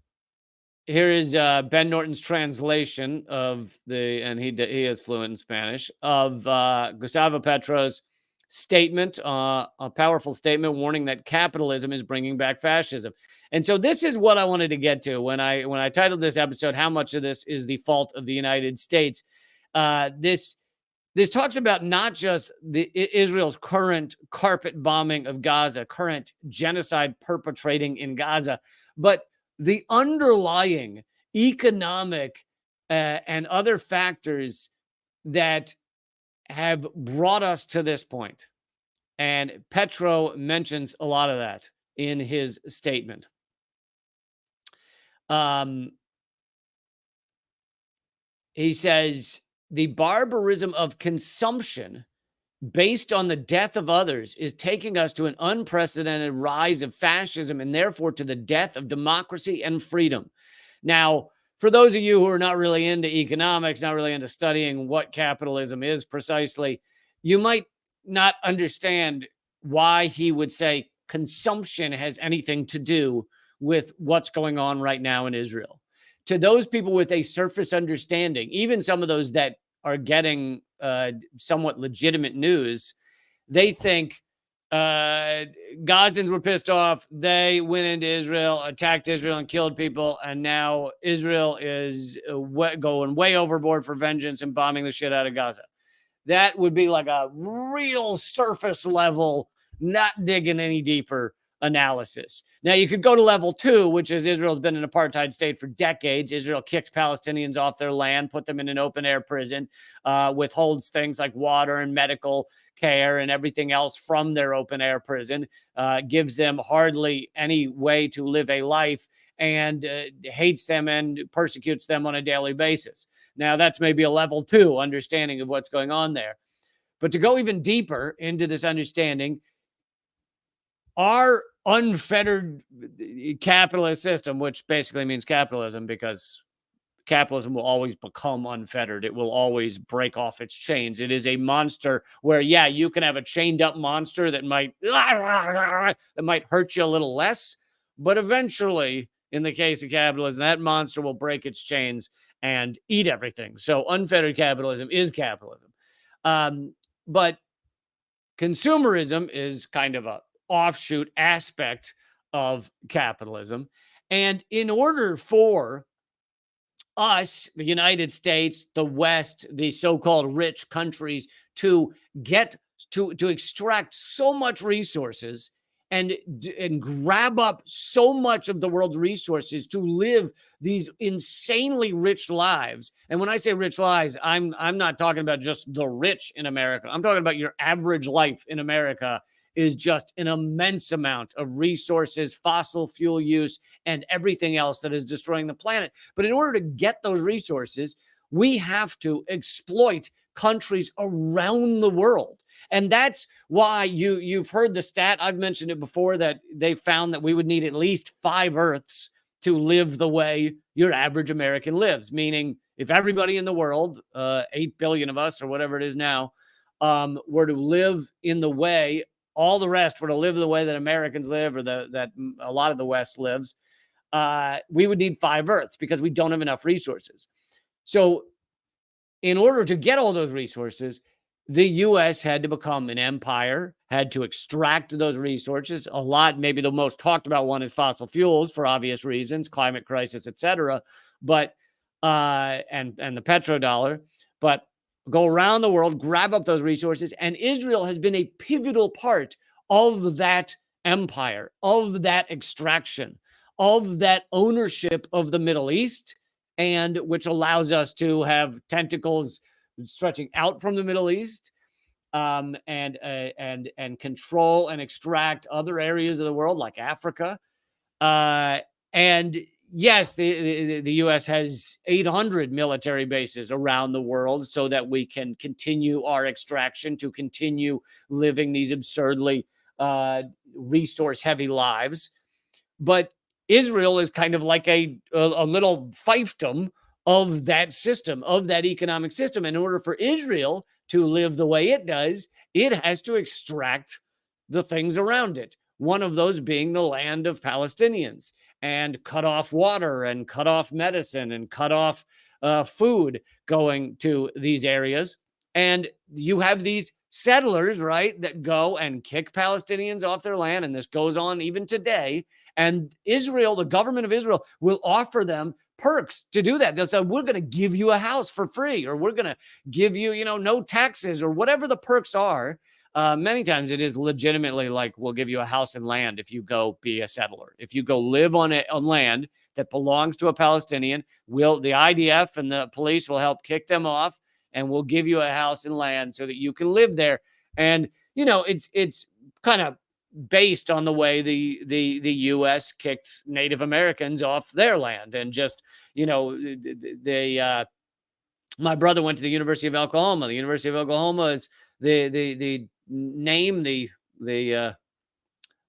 here is Ben Norton's translation of and he is fluent in Spanish, of Gustavo Petro's statement, a powerful statement warning that capitalism is bringing back fascism. And so this is what I wanted to get to when I titled this episode, "How much of this is the fault of the United States?" This talks about not just Israel's current carpet bombing of Gaza, current genocide perpetrating in Gaza, but the underlying economic and other factors that have brought us to this point. And Petro mentions a lot of that in his statement. He says, the barbarism of consumption based on the death of others is taking us to an unprecedented rise of fascism and therefore to the death of democracy and freedom. Now, for those of you who are not really into economics, not really into studying what capitalism is precisely, you might not understand why he would say consumption has anything to do with what's going on right now in Israel. To those people with a surface understanding, even some of those that are getting somewhat legitimate news, they think Gazans were pissed off. They went into Israel, attacked Israel, and killed people. And now Israel is going way overboard for vengeance and bombing the shit out of Gaza. That would be like a real surface level, not digging any deeper analysis. Now, you could go to level 2, which is Israel's been an apartheid state for decades. Israel kicked Palestinians off their land, put them in an open-air prison, withholds things like water and medical care and everything else from their open-air prison, gives them hardly any way to live a life, and hates them and persecutes them on a daily basis. Now, that's maybe a level 2 understanding of what's going on there. But to go even deeper into this understanding, our unfettered capitalist system, which basically means capitalism, because capitalism will always become unfettered. It will always break off its chains. It is a monster where, yeah, you can have a chained up monster that might hurt you a little less, but eventually, in the case of capitalism, that monster will break its chains and eat everything. So unfettered capitalism is capitalism. But consumerism is kind of a offshoot aspect of capitalism. And in order for us, the United States, the West, the so-called rich countries, to get to extract so much resources and grab up so much of the world's resources to live these insanely rich lives. And when I say rich lives, I'm not talking about just the rich in America. I'm talking about your average life in America is just an immense amount of resources, fossil fuel use, and everything else that is destroying the planet. But in order to get those resources, we have to exploit countries around the world. And that's why you've heard the stat, I've mentioned it before, that they found that we would need at least 5 Earths to live the way your average American lives. Meaning, if everybody in the world, 8 billion of us or whatever it is now, were to live in the way, all the rest were to live the way that Americans live, or that a lot of the West lives, we would need 5 Earths because we don't have enough resources. So in order to get all those resources, the U.S. had to become an empire, had to extract those resources. A lot, maybe the most talked about one is fossil fuels for obvious reasons, climate crisis, etc. But and the petrodollar. But go around the world, grab up those resources. And Israel has been a pivotal part of that empire, of that extraction, of that ownership of the Middle East, and which allows us to have tentacles stretching out from the Middle East, and control and extract other areas of the world like Africa. And yes, the U.S. has 800 military bases around the world so that we can continue our extraction, to continue living these absurdly resource-heavy lives. But Israel is kind of like a little fiefdom of that system, of that economic system. In order for Israel to live the way it does, it has to extract the things around it. One of those being the land of Palestinians, and cut off water and cut off medicine and cut off food going to these areas. And you have these settlers, right, that go and kick Palestinians off their land. And this goes on even today. And Israel, the government of Israel, will offer them perks to do that. They'll say, we're going to give you a house for free, or we're going to give you, no taxes, or whatever the perks are. Many times it is legitimately like, we'll give you a house and land if you go be a settler. If you go live on land that belongs to a Palestinian, the IDF and the police will help kick them off, and we'll give you a house and land so that you can live there. And, it's kind of based on the way the U.S. kicked Native Americans off their land. And just, my brother went to the University of Oklahoma. The University of Oklahoma is the name, the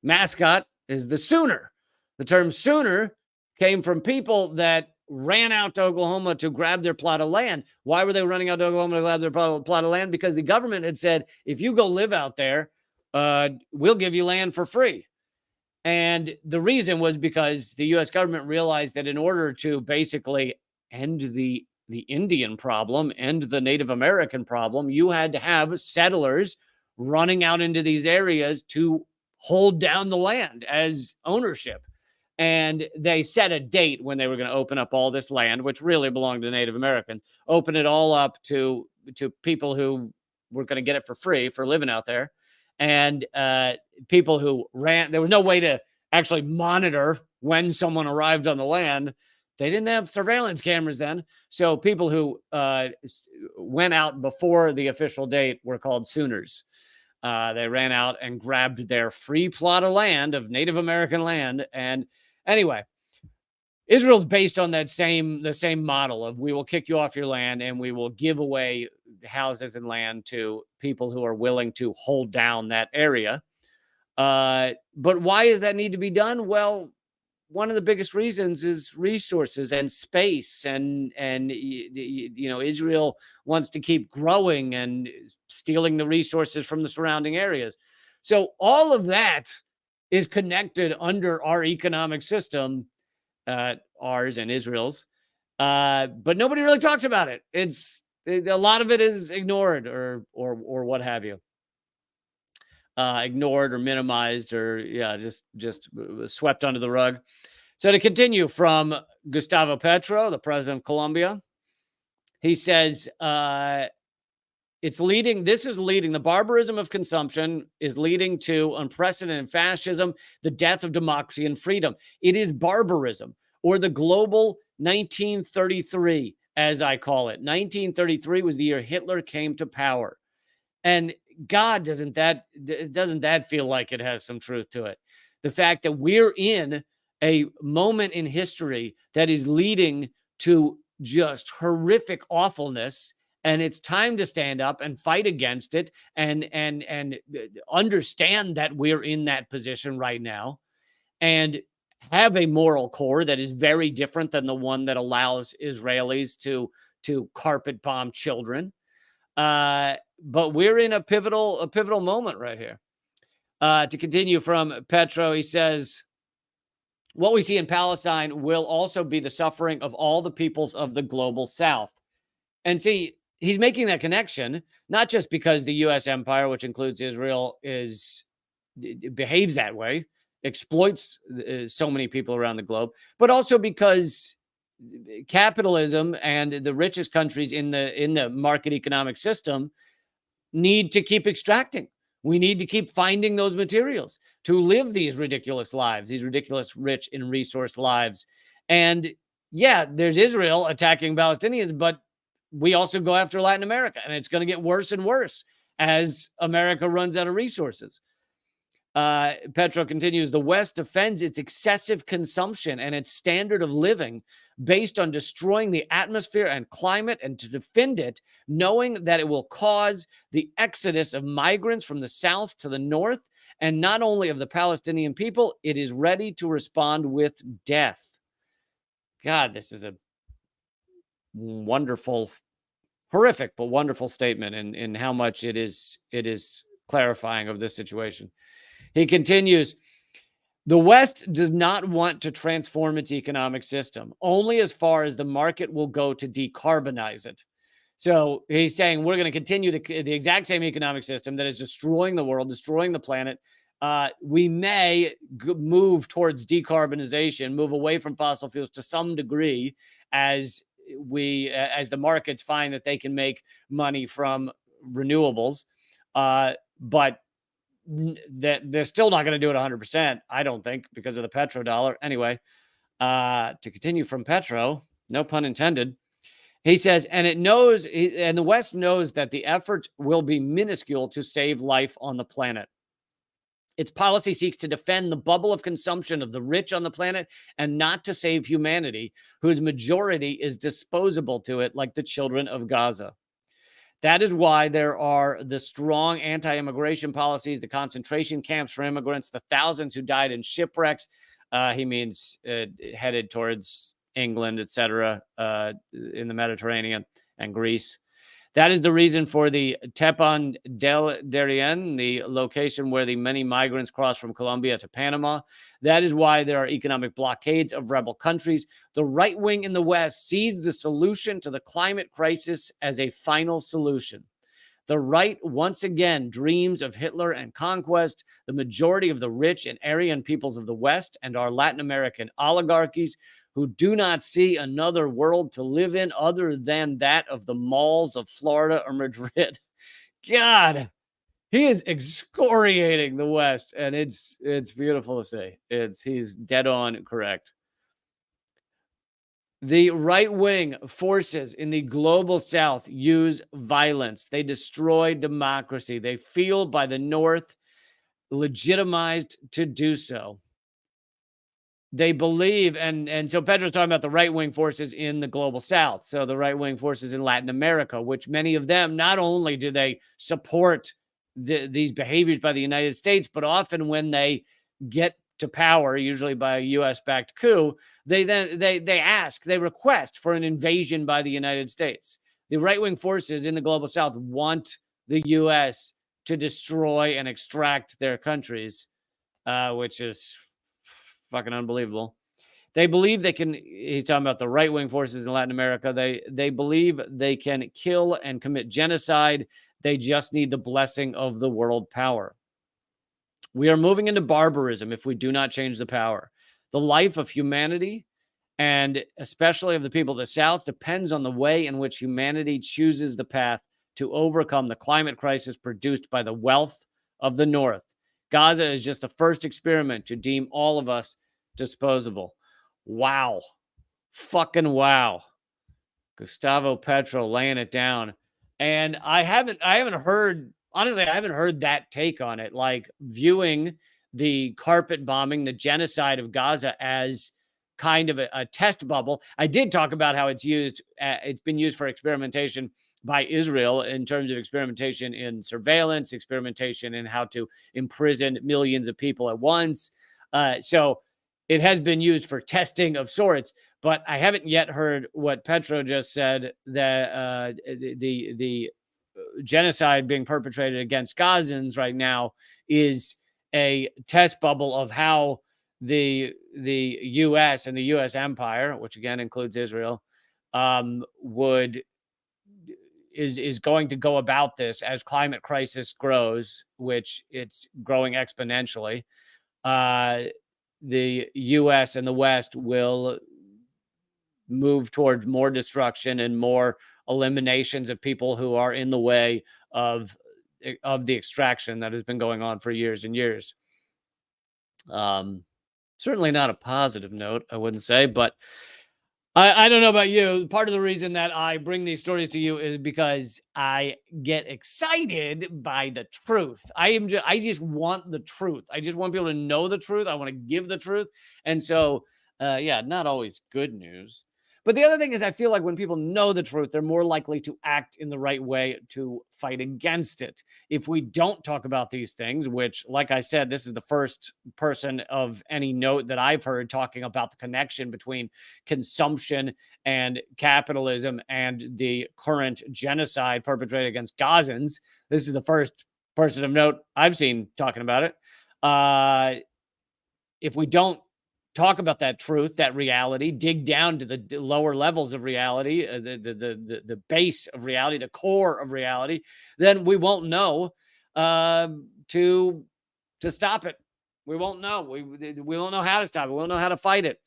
mascot is the Sooner. The term Sooner came from people that ran out to Oklahoma to grab their plot of land. Why were they running out to Oklahoma to grab their plot of land? Because the government had said, if you go live out there, we'll give you land for free. And the reason was because the U.S. government realized that in order to basically end the Indian problem, end the Native American problem, you had to have settlers running out into these areas to hold down the land as ownership. And they set a date when they were going to open up all this land, which really belonged to Native Americans, open it all up to people who were going to get it for free for living out there. And people who there was no way to actually monitor when someone arrived on the land. They didn't have surveillance cameras then. So people who went out before the official date were called Sooners. They ran out and grabbed their free plot of land, of Native American land. And anyway, Israel's based on the same model of, we will kick you off your land and we will give away houses and land to people who are willing to hold down that area. But why does that need to be done? Well, one of the biggest reasons is resources and space, and Israel wants to keep growing and stealing the resources from the surrounding areas. So all of that is connected under our economic system, ours and Israel's, but nobody really talks about it. A lot of it is ignored or what have you. Ignored or minimized, or just swept under the rug. So to continue from Gustavo Petro, the president of Colombia, he says, the barbarism of consumption is leading to unprecedented fascism, the death of democracy and freedom. It is barbarism, or the global 1933, as I call it. 1933 was the year Hitler came to power. And God, doesn't that feel like it has some truth to it? The fact that we're in a moment in history that is leading to just horrific awfulness, and it's time to stand up and fight against it, and understand that we're in that position right now, and have a moral core that is very different than the one that allows Israelis to carpet bomb children. But we're in a pivotal moment right here. To continue from Petro, he says, what we see in Palestine will also be the suffering of all the peoples of the global South. And see, he's making that connection, not just because the U.S. empire, which includes Israel, behaves that way, exploits so many people around the globe, but also because capitalism and the richest countries in the market economic system need to keep extracting. We need to keep finding those materials to live these ridiculous lives, these ridiculous rich and resource lives. And yeah, there's Israel attacking Palestinians, but we also go after Latin America, and it's going to get worse and worse as America runs out of resources. Petro continues, the West defends its excessive consumption and its standard of living based on destroying the atmosphere and climate, and to defend it, knowing that it will cause the exodus of migrants from the south to the north, and not only of the Palestinian people, it is ready to respond with death. God, this is a wonderful, horrific, but wonderful statement in how much it is clarifying of this situation. He continues, the West does not want to transform its economic system, only as far as the market will go to decarbonize it. So he's saying we're going to continue the exact same economic system that is destroying the world, destroying the planet. We may move towards decarbonization, move away from fossil fuels to some degree as the markets find that they can make money from renewables. But that they're still not going to do it 100%, I don't think, because of the petrodollar. Anyway, to continue from Petro, no pun intended, he says, and the West knows that the effort will be minuscule to save life on the planet. Its policy seeks to defend the bubble of consumption of the rich on the planet and not to save humanity, whose majority is disposable to it, like the children of Gaza. That is why there are the strong anti-immigration policies, the concentration camps for immigrants, the thousands who died in shipwrecks. He means headed towards England, etc., in the Mediterranean and Greece. That is the reason for the Tepon del Darien, the location where the many migrants cross from Colombia to Panama. That is why there are economic blockades of rebel countries. The right wing in the West sees the solution to the climate crisis as a final solution. The right, once again, dreams of Hitler and conquest. The majority of the rich and Aryan peoples of the West and our Latin American oligarchies, who do not see another world to live in other than that of the malls of Florida or Madrid. God, he is excoriating the West, and it's beautiful to see. He's dead on correct. The right-wing forces in the global South use violence. They destroy democracy. They feel by the North legitimized to do so. They believe, and so Pedro's talking about the right-wing forces in the global South. So the right-wing forces in Latin America, which many of them, not only do they support these behaviors by the United States, but often when they get to power, usually by a U.S.-backed coup, they request for an invasion by the United States. The right-wing forces in the global South want the U.S. to destroy and extract their countries, which is fucking unbelievable. They believe they can, he's talking about the right-wing forces in Latin America. They believe they can kill and commit genocide. They just need the blessing of the world power. We are moving into barbarism if we do not change the power. The life of humanity, and especially of the people of the South, depends on the way in which humanity chooses the path to overcome the climate crisis produced by the wealth of the North. Gaza is just the first experiment to deem all of us disposable. Wow. Fucking wow. Gustavo Petro laying it down. And I haven't heard, honestly, I haven't heard that take on it. Like viewing the carpet bombing, the genocide of Gaza as kind of a test bubble. I did talk about how it's been used for experimentation by Israel in terms of experimentation in surveillance, experimentation in how to imprison millions of people at once. So it has been used for testing of sorts, but I haven't yet heard what Petro just said, that the genocide being perpetrated against Gazans right now is a test bubble of how the U.S. and the U.S. empire, which again includes Israel, is going to go about this as climate crisis grows, which it's growing exponentially. The U.S. and the West will move toward more destruction and more eliminations of people who are in the way of the extraction that has been going on for years and years. Certainly not a positive note, I wouldn't say, but I don't know about you. Part of the reason that I bring these stories to you is because I get excited by the truth. I just want the truth. I just want people to know the truth. I want to give the truth. And so, yeah, not always good news. But the other thing is, I feel like when people know the truth, they're more likely to act in the right way to fight against it. If we don't talk about these things, which, like I said, this is the first person of any note that I've heard talking about the connection between consumption and capitalism and the current genocide perpetrated against Gazans. This is the first person of note I've seen talking about it. If we don't talk about that truth, that reality, dig down to the lower levels of reality, the base of reality, the core of reality, then we won't know to stop it. We won't know. We won't know how to stop it. We won't know how to fight it.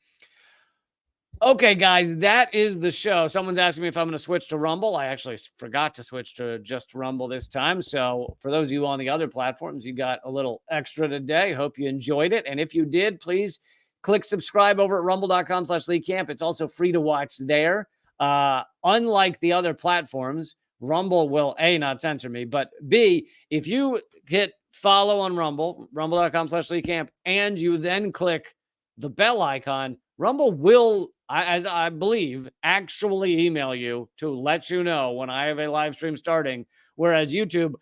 Okay, guys, that is the show. Someone's asking me if I'm going to switch to Rumble. I actually forgot to switch to just Rumble this time. So for those of you on the other platforms, you got a little extra today. Hope you enjoyed it. And if you did, please click subscribe over at rumble.com/leecamp. It's also free to watch there. Unlike the other platforms, Rumble will A, not censor me, but B, if you hit follow on Rumble, rumble.com/leecamp, and you then click the bell icon, Rumble will, as I believe, actually email you to let you know when I have a live stream starting, whereas YouTube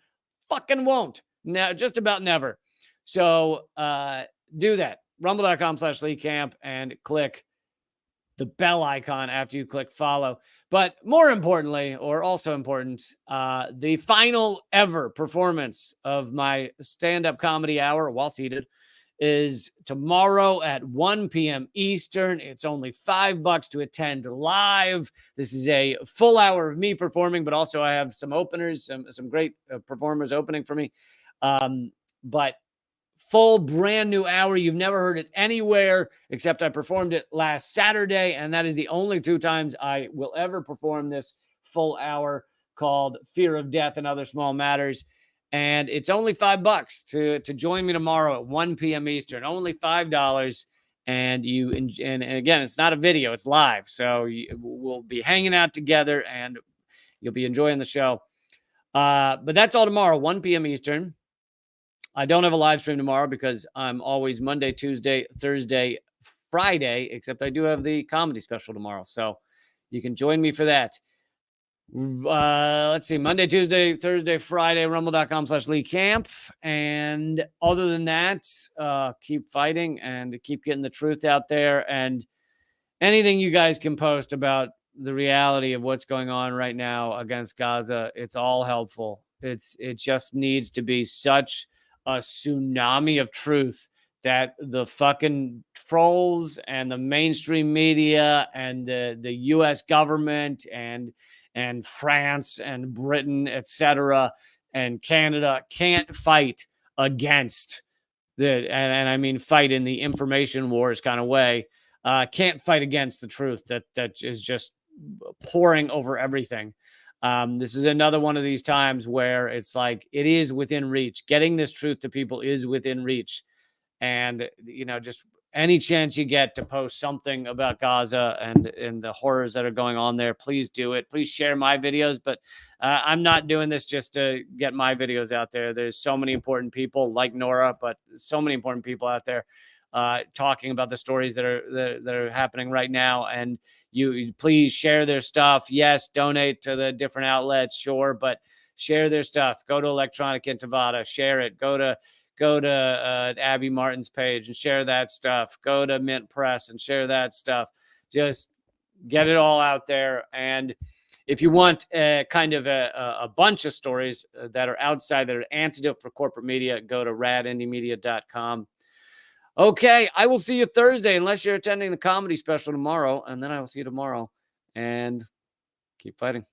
fucking won't. Now, just about never. So do that. Rumble.com/leecamp and click the bell icon after you click follow. But more importantly, or also important, the final ever performance of my stand-up comedy hour, while seated, is tomorrow at 1 p.m. Eastern. It's only $5 to attend live. This is a full hour of me performing, but also I have some openers, some great performers opening for me. But full brand new hour. You've never heard it anywhere except I performed it last Saturday, and that is the only 2 times I will ever perform this full hour, called Fear of Death and Other Small Matters. And it's only $5 to join me tomorrow at 1 p.m. Eastern. Only $5. And again, it's not a video, it's live. So we'll be hanging out together and you'll be enjoying the show. But that's all tomorrow, 1 p.m. Eastern. I don't have a live stream tomorrow because I'm always Monday, Tuesday, Thursday, Friday, except I do have the comedy special tomorrow. So you can join me for that. Let's see, Monday, Tuesday, Thursday, Friday, rumble.com/leecamp. And other than that, keep fighting and keep getting the truth out there. And anything you guys can post about the reality of what's going on right now against Gaza, it's all helpful. It just needs to be such a tsunami of truth that the fucking trolls and the mainstream media and the US government and France and Britain, etc., and Canada can't fight against and I mean fight in the information wars kind of way, can't fight against the truth that is just pouring over everything. This is another one of these times where it's like it is within reach. Getting this truth to people is within reach. And, just any chance you get to post something about Gaza and the horrors that are going on there, please do it. Please share my videos. But I'm not doing this just to get my videos out there. There's so many important people like Nora, but so many important people out there talking about the stories that are happening right now. And you please share their stuff. Yes, donate to the different outlets, sure, but share their stuff. Go to Electronic Intifada, share it. Go to Abby Martin's page and share that stuff. Go to Mint Press and share that stuff. Just get it all out there. And if you want kind of a bunch of stories that are outside, that are antidote for corporate media, go to radindymedia.com. Okay, I will see you Thursday, unless you're attending the comedy special tomorrow, and then I will see you tomorrow. And keep fighting.